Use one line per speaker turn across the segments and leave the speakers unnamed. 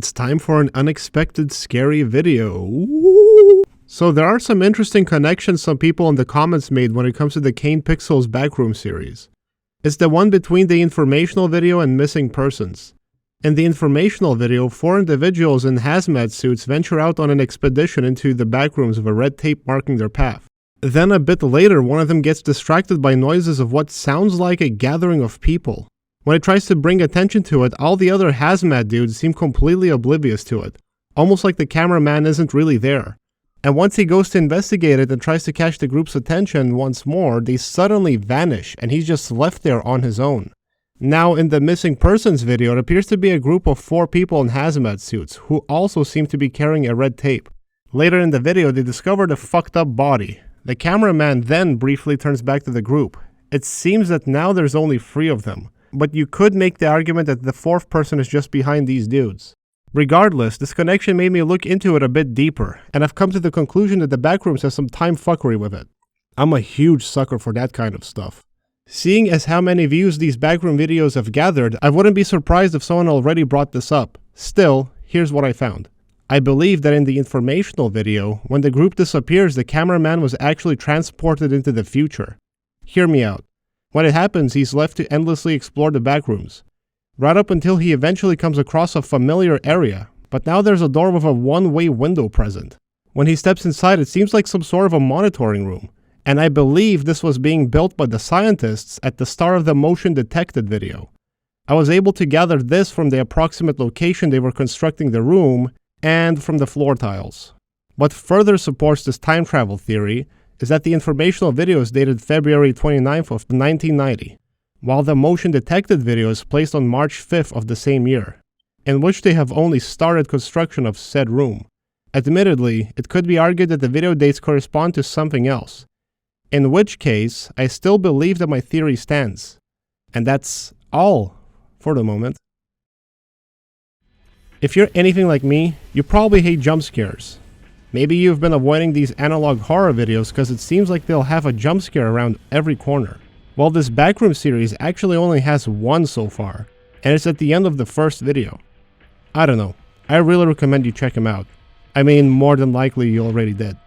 It's time for an unexpected scary video. Ooh. So there are some interesting connections some people in the comments made when it comes to the Kane Pixels backroom series. It's the one between the informational video and missing persons. In the informational video, 4 individuals in hazmat suits venture out on an expedition into the backrooms with a red tape marking their path. Then a bit later, one of them gets distracted by noises of what sounds like a gathering of people. When it tries to bring attention to it, all the other hazmat dudes seem completely oblivious to it, almost like the cameraman isn't really there. And once he goes to investigate it and tries to catch the group's attention once more, they suddenly vanish and he's just left there on his own. Now in the missing persons video, it appears to be a group of 4 people in hazmat suits who also seem to be carrying a red tape. Later in the video, they discover the fucked up body. The cameraman then briefly turns back to the group. It seems that now there's only 3 of them. But you could make the argument that the 4th person is just behind these dudes. Regardless, this connection made me look into it a bit deeper, and I've come to the conclusion that the backrooms has some time fuckery with it. I'm a huge sucker for that kind of stuff. Seeing as how many views these backroom videos have gathered, I wouldn't be surprised if someone already brought this up. Still, here's what I found. I believe that in the informational video, when the group disappears, the cameraman was actually transported into the future. Hear me out. When it happens, he's left to endlessly explore the backrooms, right up until he eventually comes across a familiar area, but now there's a door with a one-way window present. When he steps inside, it seems like some sort of a monitoring room, and I believe this was being built by the scientists at the start of the motion detected video. I was able to gather this from the approximate location they were constructing the room and from the floor tiles. What further supports this time travel theory is that the informational video is dated February 29th of 1990, while the motion detected video is placed on March 5th of the same year, in which they have only started construction of said room. Admittedly, it could be argued that the video dates correspond to something else, in which case, I still believe that my theory stands. And that's all for the moment. If you're anything like me, you probably hate jump scares. Maybe you've been avoiding these analog horror videos because it seems like they'll have a jump scare around every corner. Well, this backroom series actually only has 1 so far, and it's at the end of the first video. I don't know, I really recommend you check them out. I mean, more than likely you already did.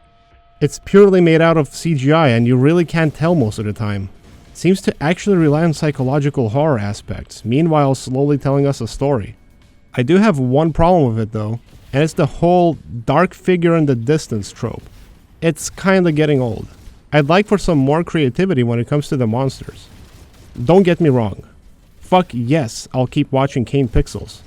It's purely made out of CGI and you really can't tell most of the time. It seems to actually rely on psychological horror aspects, meanwhile slowly telling us a story. I do have one problem with it though, and it's the whole dark figure in the distance trope. It's kinda getting old. I'd like for some more creativity when it comes to the monsters. Don't get me wrong. Fuck yes, I'll keep watching Kane Pixels.